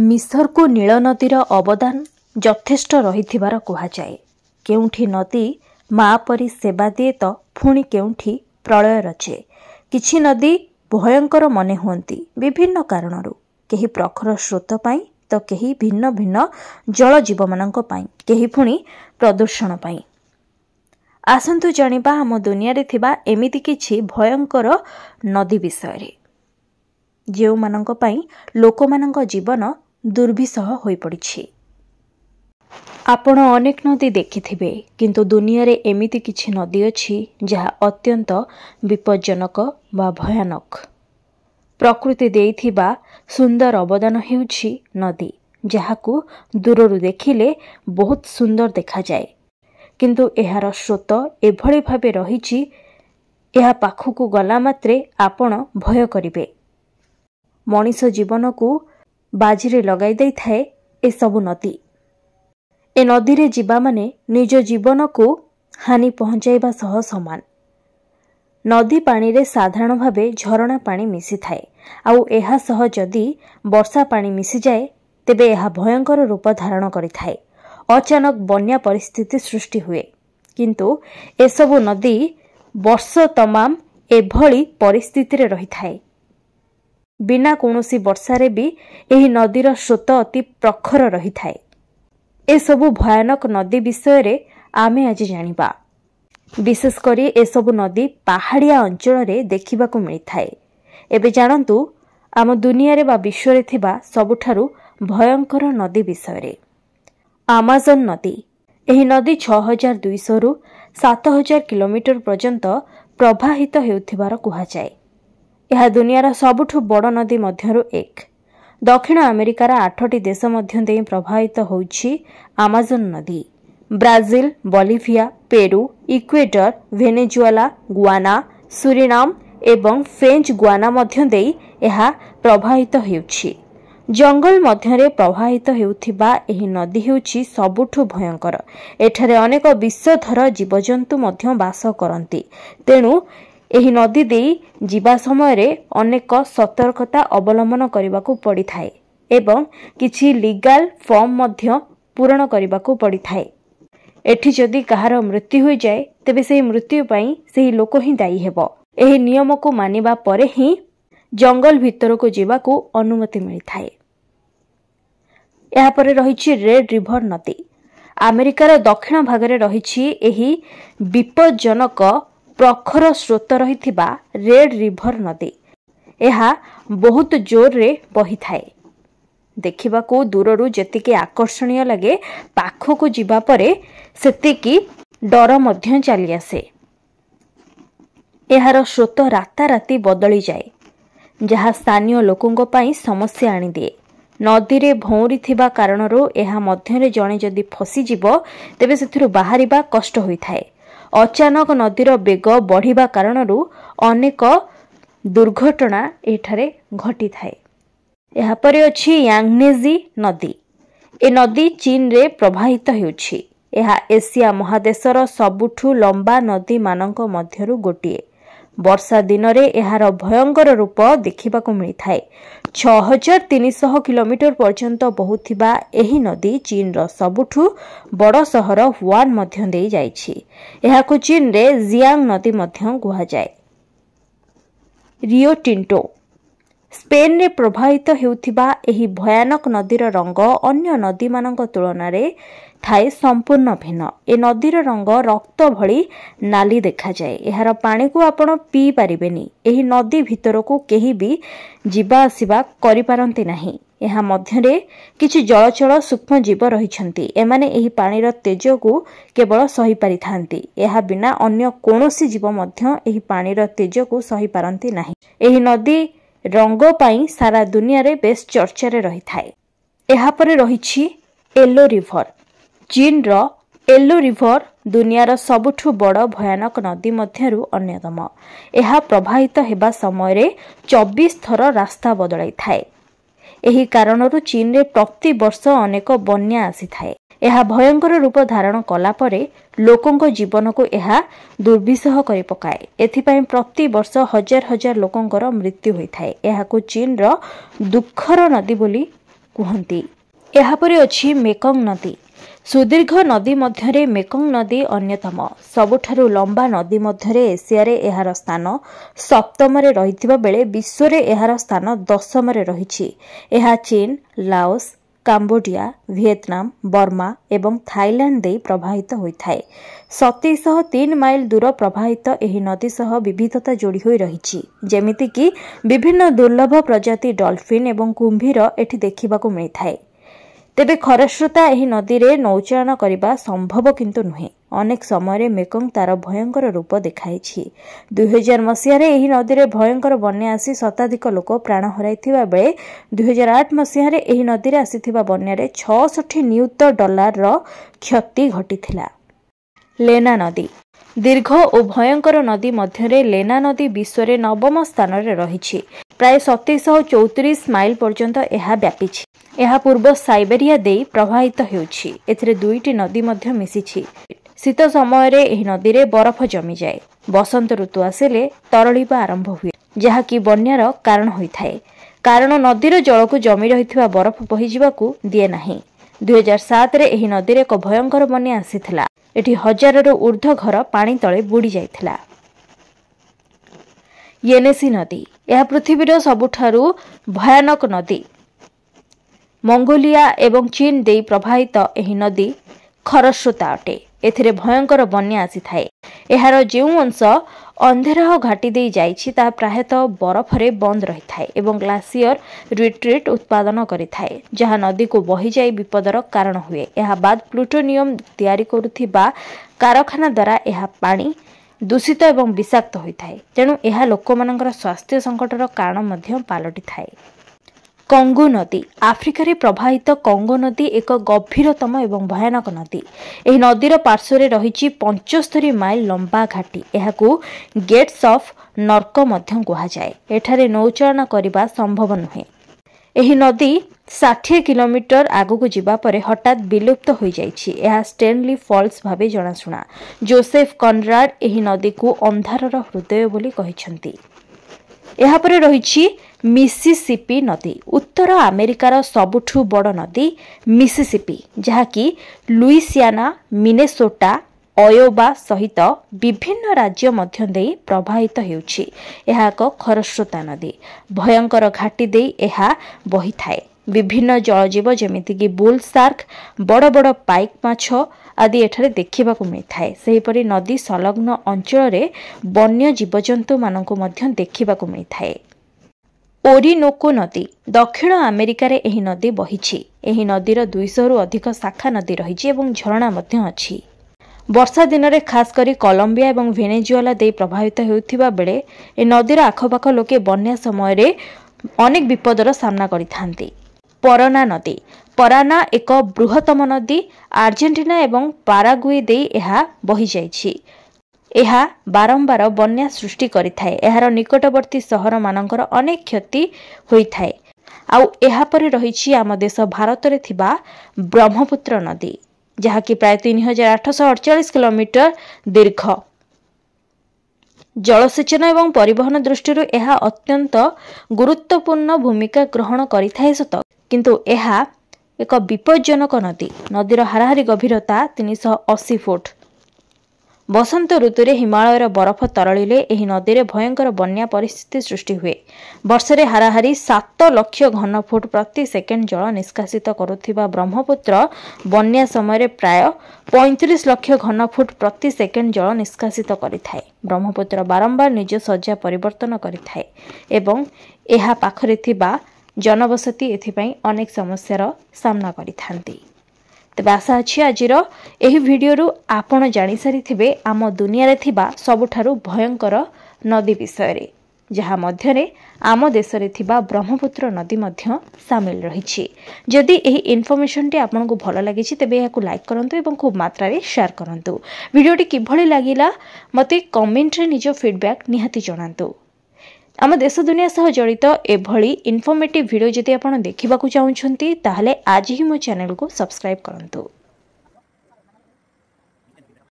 ମିଶର को नील नदीर अवदान ଯଥେଷ୍ଟ ରହିଥିବାର କୁହାଯାଏ। କେଉଁଠି ନଦୀ ମା ପରି ସେବା ଦିଏ ତ ପୁଣି କେଉଁଠି ପ୍ରଳୟ ରଚେ। କିଛି ନଦୀ ଭୟଙ୍କର ମନେ ହୁଅନ୍ତି ବିଭିନ୍ନ କାରଣରୁ, କେହି ପ୍ରଖର ସ୍ରୋତ ପାଇଁ ତ କେହି ଭିନ୍ନ ଭିନ୍ନ ଜଳଜୀବମାନଙ୍କ ପାଇଁ, କେହି ପୁଣି ପ୍ରଦୂଷଣ ପାଇଁ। ଆସନ୍ତୁ ଜାଣିବା ଆମ ଦୁନିଆରେ ଥିବା ଏମିତି କିଛି ଭୟଙ୍କର ନଦୀ ବିଷୟରେ, ଯେଉଁମାନଙ୍କ ପାଇଁ ଲୋକମାନଙ୍କ ଜୀବନ ଦୁର୍ବିସହ ହୋଇପଡ଼ିଛି। ଆପଣ ଅନେକ ନଦୀ ଦେଖିଥିବେ, କିନ୍ତୁ ଦୁନିଆରେ ଏମିତି କିଛି ନଦୀ ଅଛି ଯାହା ଅତ୍ୟନ୍ତ ବିପଜ୍ଜନକ ବା ଭୟାନକ। ପ୍ରକୃତି ଦେଇଥିବା ସୁନ୍ଦର ଅବଦାନ ହେଉଛି ନଦୀ, ଯାହାକୁ ଦୂରରୁ ଦେଖିଲେ ବହୁତ ସୁନ୍ଦର ଦେଖାଯାଏ, କିନ୍ତୁ ଏହାର ସ୍ରୋତ ଏଭଳି ଭାବେ ରହିଛି, ଏହା ପାଖକୁ ଗଲା ମାତ୍ରେ ଆପଣ ଭୟ କରିବେ। ମଣିଷ ଜୀବନକୁ ବାଜିରେ ଲଗାଇ ଦେଇଥାଏ ଏସବୁ ନଦୀ। ଏ ନଦୀରେ ଯିବା ମାନେ ନିଜ ଜୀବନକୁ ହାନି ପହଞ୍ଚାଇବା ସହ ସମାନ। ନଦୀ ପାଣିରେ ସାଧାରଣ ଭାବେ ଝରଣା ପାଣି ମିଶିଥାଏ, ଆଉ ଏହା ସହ ଯଦି ବର୍ଷା ପାଣି ମିଶିଯାଏ ତେବେ ଏହା ଭୟଙ୍କର ରୂପ ଧାରଣ କରିଥାଏ। ଅଚାନକ ବନ୍ୟା ପରିସ୍ଥିତି ସୃଷ୍ଟି ହୁଏ, କିନ୍ତୁ ଏସବୁ ନଦୀ ବର୍ଷ ତମାମ ଏଭଳି ପରିସ୍ଥିତିରେ ରହିଥାଏ। ବିନା କୌଣସି ବର୍ଷାରେ ବି ଏହି ନଦୀର ସ୍ରୋତ ଅତି ପ୍ରଖର ରହିଥାଏ। ଏସବୁ ଭୟାନକ ନଦୀ ବିଷୟରେ ଆମେ ଆଜି ଜାଣିବା। ବିଶେଷ କରି ଏସବୁ ନଦୀ ପାହାଡ଼ିଆ ଅଞ୍ଚଳରେ ଦେଖିବାକୁ ମିଳିଥାଏ। ଏବେ ଜାଣନ୍ତୁ ଆମ ଦୁନିଆରେ ବା ବିଶ୍ୱରେ ଥିବା ସବୁଠାରୁ ଭୟଙ୍କର ନଦୀ ବିଷୟରେ। ଆମାଜନ ନଦୀ। ଏହି ନଦୀ 6200ରୁ 7000 କିଲୋମିଟର ପର୍ଯ୍ୟନ୍ତ ପ୍ରବାହିତ ହେଉଥିବାର କୁହାଯାଏ। ଏହା ଦୁନିଆର ସବୁଠୁ ବଡ଼ ନଦୀ ମଧ୍ୟରୁ ଏକ। ଦକ୍ଷିଣ ଆମେରିକାର 8ଟି ଦେଶ ମଧ୍ୟ ଦେଇ ପ୍ରବାହିତ ହେଉଛି ଆମାଜନ ନଦୀ। ବ୍ରାଜିଲ, ବଲିଭିଆ, ପେରୁ, ଇକ୍ୱେଡର, ଭେନେଜୁଏଲା, ଗୁଆନା, ସୁରିନାମ ଏବଂ ଫ୍ରେଞ୍ଚ ଗୁଆନା ମଧ୍ୟ ଦେଇ ଏହା ପ୍ରବାହିତ ହେଉଛି। ଜଙ୍ଗଲ ମଧ୍ୟରେ ପ୍ରବାହିତ ହେଉଥିବା ଏହି ନଦୀ ହେଉଛି ସବୁଠୁ ଭୟଙ୍କର। ଏଠାରେ ଅନେକ ବିଷଧର ଜୀବଜନ୍ତୁ ମଧ୍ୟ ବାସ କରନ୍ତି, ତେଣୁ ଏହି ନଦୀ ଦେଇ ଯିବା ସମୟରେ ଅନେକ ସତର୍କତା ଅବଲମ୍ବନ କରିବାକୁ ପଡ଼ିଥାଏ ଏବଂ କିଛି ଲିଗାଲ ଫର୍ମ ମଧ୍ୟ ପୂରଣ କରିବାକୁ ପଡ଼ିଥାଏ। ଏଠି ଯଦି କାହାର ମୃତ୍ୟୁ ହୋଇଯାଏ ତେବେ ସେହି ମୃତ୍ୟୁ ପାଇଁ ସେହି ଲୋକ ହିଁ ଦାୟୀ ହେବ। ଏହି ନିୟମକୁ ମାନିବା ପରେ ହିଁ ଜଙ୍ଗଲ ଭିତରକୁ ଯିବାକୁ ଅନୁମତି ମିଳିଥାଏ। ଏହାପରେ ରହିଛି ରେଡ୍ ରିଭର ନଦୀ। ଆମେରିକାର ଦକ୍ଷିଣ ଭାଗରେ ରହିଛି ଏହି ବିପଜ୍ଜନକ ପ୍ରଖର ସ୍ରୋତ ରହିଥିବା ରେଡ୍ ରିଭର ନଦୀ। ଏହା ବହୁତ ଜୋରରେ ବହିଥାଏ। ଦେଖିବାକୁ ଦୂରରୁ ଯେତିକି ଆକର୍ଷଣୀୟ ଲାଗେ, ପାଖକୁ ଯିବା ପରେ ସେତିକି ଡର ମଧ୍ୟ ଚାଲିଆସେ। ଏହାର ସ୍ରୋତ ରାତାରାତି ବଦଳିଯାଏ, ଯାହା ସ୍ଥାନୀୟ ଲୋକଙ୍କ ପାଇଁ ସମସ୍ୟା ଆଣିଦିଏ। ନଦୀରେ ଭଉଁରୀ ଥିବା କାରଣରୁ ଏହା ମଧ୍ୟରେ ଜଣେ ଯଦି ଫସିଯିବ ତେବେ ସେଥିରୁ ବାହାରିବା କଷ୍ଟ ହୋଇଥାଏ। ଅଚାନକ ନଦୀର ବେଗ ବଢ଼ିବା କାରଣରୁ ଅନେକ ଦୁର୍ଘଟଣା ଏଠାରେ ଘଟିଥାଏ। ଏହାପରେ ଅଛି ୟାଙ୍ଗନେଜି ନଦୀ। ଏ ନଦୀ ଚୀନରେ ପ୍ରବାହିତ ହେଉଛି। ଏହା ଏସିଆ ମହାଦେଶର ସବୁଠୁ ଲମ୍ବା ନଦୀମାନଙ୍କ ମଧ୍ୟରୁ ଗୋଟିଏ। ବର୍ଷା ଦିନରେ ଏହାର ଭୟଙ୍କର ରୂପ ଦେଖିବାକୁ ମିଳିଥାଏ। 6300 କିଲୋମିଟର ପର୍ଯ୍ୟନ୍ତ ବହୁଥିବା ଏହି ନଦୀ ଚୀନର ସବୁଠୁ ବଡ଼ ସହର ହୁଆନ ମଧ୍ୟ ଦେଇ ଯାଇଛି। ଏହାକୁ ଚୀନରେ ଜିଆଙ୍ଗ ନଦୀ ମଧ୍ୟ କୁହାଯାଏ। ରିଓ ଟିଣ୍ଟୋ। ସ୍ପେନରେ ପ୍ରବାହିତ ହେଉଥିବା ଏହି ଭୟାନକ ନଦୀର ରଙ୍ଗ ଅନ୍ୟ ନଦୀମାନଙ୍କ ତୁଳନାରେ ଥାଏ ସମ୍ପୂର୍ଣ୍ଣ ଭିନ୍ନ। ଏ ନଦୀର ରଙ୍ଗ ରକ୍ତ ଭଳି ନାଲି ଦେଖାଯାଏ। ଏହାର ପାଣିକୁ ଆପଣ ପିଇ ପାରିବେନି। ଏହି ନଦୀ ଭିତରକୁ କେହି ବି ଯିବା ଆସିବା କରିପାରନ୍ତି ନାହିଁ। ଏହା ମଧ୍ୟରେ କିଛି ଜଳଚଳ ସୂକ୍ଷ୍ମ ଜୀବ ରହିଛନ୍ତି। ଏମାନେ ଏହି ପାଣିର ତେଜକୁ କେବଳ ସହିପାରିଥାନ୍ତି। ଏହା ବିନା ଅନ୍ୟ କୌଣସି ଜୀବ ମଧ୍ୟ ଏହି ପାଣିର ତେଜକୁ ସହିପାରନ୍ତି ନାହିଁ। ଏହି ନଦୀ ରଙ୍ଗ ପାଇଁ ସାରା ଦୁନିଆରେ ବେଶ୍ ଚର୍ଚ୍ଚାରେ ରହିଥାଏ। ଏହାପରେ ରହିଛି ୟେଲୋ ରିଭର। ଚୀନର ୟେଲୋ ରିଭର ଦୁନିଆର ସବୁଠୁ ବଡ଼ ଭୟାନକ ନଦୀ ମଧ୍ୟରୁ ଅନ୍ୟତମ। ଏହା ପ୍ରବାହିତ ହେବା ସମୟରେ 24 ଥର ରାସ୍ତା ବଦଳାଇଥାଏ। ଏହି କାରଣରୁ ଚୀନରେ ପ୍ରତିବର୍ଷ ଅନେକ ବନ୍ୟା ଆସିଥାଏ। ଏହା ଭୟଙ୍କର ରୂପ ଧାରଣ କଲା ପରେ ଲୋକଙ୍କ ଜୀବନକୁ ଏହା ଦୁର୍ବିସହ କରି ପକାଏ। ଏଥିପାଇଁ ପ୍ରତିବର୍ଷ ହଜାର ହଜାର ଲୋକଙ୍କର ମୃତ୍ୟୁ ହୋଇଥାଏ। ଏହାକୁ ଚୀନର ଦୁଃଖର ନଦୀ ବୋଲି कहती। एहापरे अछि मेकंग नदी। सुदीर्घ नदी मध्यरे मेकंग नदी अन्यतम। सबुठारु लंबा नदी मध्यरे एशियारे एहार स्थान 7म रे रहिथिबा बेले विश्वरे एहार स्थान 10म रे रहिछि। एहा चीन, लाओस, काम्बोडिया, वियतनाम, बर्मा एवं थाईलैंड दे प्रवाहित होइथाय। 2703 माइल दूर प्रवाहित एही नदी सह विविधता जोड़ी होई रहिछि, जेमिति कि विभिन्न दुर्लभ प्रजाति डॉल्फिन एवं कुंभीर एठी देखिबाकू मिलिथाय। तेबे खरस्रोता एही नदी रे नौचायन करिबा संभव किंतु नुहे। अनेक समय मेकंग तार भयंकर रूप देखाइछि। 2000 मसीह एही नदी रे भयंकर बन्या आसी शताधिक लोक प्राण हराइथिबा बेले 2008 मसीह एही नदी रे आसीथिबा बन्या रे $66 नियुत क्षति घटिथिला। लेना नदी। दीर्घ और भयंकर नदी मध्यरे लेना नदी विश्व में 9म स्थान रे रहिछि। प्राय 2734 माइल पर्यंत एहा व्यापिछि। एहा पूर्व साइबेरिया देई प्रवाहित हेउछि। एथिरे 2टी नदी मध्य मिसिछि। शीत समय रे एही नदी रे बरफ जमी जाए। बसंत ऋतु आसिले तरळिबा आरंभ हुए, जहा कि बन्यार कारण होइथाय। कारण नदीर जल को जमी रहिथिबा बरफ बहि जिबाकू दिए नाही। 2007 रे एही नदी रे एक भयंकर बन्या आसिथिला। एठी हजाररो ऊर्ध्व घर पानी तळे बुडी जाइथिला। येनेसी नदी। यह पृथ्वीर सबुठारु भयानक नदी। मंगोलिया एवं चीन देई प्रवाहित एही नदी खरस्रोता अटे। एथिरे भयंकर बन्या आसिथाय। एहार जेउ अंश अंधेराह घाटी देई जाइछि ता प्रायतः बरफरे बंद रहिथाय एवं ग्लासियर रिट्रीट उत्पादन करिथाय, जहा नदी को बहि जाई विपदर कारण हुए। एहा बाद प्लूटोनियम तयारी करुथिबा कारखाना द्वारा एहा पानी दूषित एवं विषाक्त होइथाय। तेणु एहा लोकमानंकर स्वास्थ्य संकटर कारण मध्य पालटी थाए। कंगो नदी। आफ्रिकार प्रवाहित कंगो नदी एक गभीरतम एवं भयानक नदी। एही नदीर पार्श्वरे रहिछि 75 माइल लंबा घाटी। एहाकू गेट्स ऑफ नर्क मध्य कहा जाए। एठारे नौचायन करिबा संभव नुहे। एही नदी 60 किलोमीटर आगु जिबा परे हठात विलुप्त हो जाइछि। एहा स्टेनली फॉल्स भाबे जनाशुना। जोसेफ कनराड एही नदी को अंधारर हृदय बोली कहिछंती। एहा परे रहिछि मिसिसिपी नदी। उत्तर अमेरिकार सबुठु बड़ नदी मिसिसिपी, जहाँकि लुइसियाना, मिनेसोटा, अयोवा सहित विभिन्न राज्य मध्य देई प्रवाहित हेउछि। एहा एक खरस्रोता नदी। भयंकर घाटी देई एहा बही थाए। विभिन्न जलजीव जेमिति कि बुल शार्क, बड़ बड़ पाइक माछ आदि एठारे देखिबाकू मिलिथाए। सेहिपरि नदी संलग्न अंचल रे वन्य जीवजंतु मानकू मध्य देखिबाकू मिलिथाए। ओरिनोको नदी। दक्षिण अमेरिकार एही नदी बहिछि। एही नदीर 200 रु अधिक शाखा नदी रहिछि एवं झरणा मध्य अछि। वर्षा दिन में खास करी कोलंबिया एवं वेनेजुएला दे प्रभावित हेउथिबा बेले ए नदीर आखपाख लोके बन्या समय रे अनेक विपदर सामना करिथांती। पराना नदी। पराना एक बृहत्तम नदी। आर्जेंटिना एवं पाराग्वे दे एहा बहि जाइछि। एहा बारंबार बन्या सृष्टि करिथाए। एहार निकटवर्ती सहर मानकर अनेक क्षति होइथाए। आउ एहा परे रहिछि आम देश भारत रे थिबा ब्रह्मपुत्र नदी, जहाँकि प्राय 3848 किलोमीटर दीर्घ। जलसेचन एवं परिवहन दृष्टि एहा अत्यंत गुरुत्वपूर्ण भूमिका ग्रहण करिथाए सत, किंतु एहा एक विपज्जनक नदी। नदीर हाराहारी गभीरता 380 फुट। बसंत ऋतु रे हिमालयर बरफ तरळिले एही नदी रे भयंकर बन्या परिस्थिति सृष्टि हुए। वर्षरे हाराहारी 7 लाख घन फुट प्रति सेकेंड जल निष्कासित करुथिबा ब्रह्मपुत्र बन्या समय प्राय 35 लाख घन फुट प्रति सेकेंड जल निष्कासित करिथाए। ब्रह्मपुत्र बारंबार निज सज्जा परिवर्तन करिथाए एवं एहा पाखरे थिबा जनबसती एथिपाई अनेक समस्यार सामना करिथांती। तेबे आशा अछि आजिर एही भिडियोरु आपण जानि सारिथिबे आम दुनिया रे थिबा सबुठारु भयंकर नदी विषय रे, जहा मध्यरे आम देश रे थिबा ब्रह्मपुत्र नदी मध्य शामिल रहिछि। जदि एही इन्फॉर्मेशन टी आपनको भलो लागिछि तेबे याकु लाइक करंतु एवं खूब मात्रा रे शेयर करंतु। भिडियोटी किभଳି लागिला मते कमेंट रे निजो फीडबैक निहाती जणांतु। आम देश दुनिया सह जड़ित एभली इन्फॉर्मेटिव वीडियो जदि आपण देखिबाकू चाहुछंती ताहले आज ही मो चैनल को सब्सक्राइब करंतु।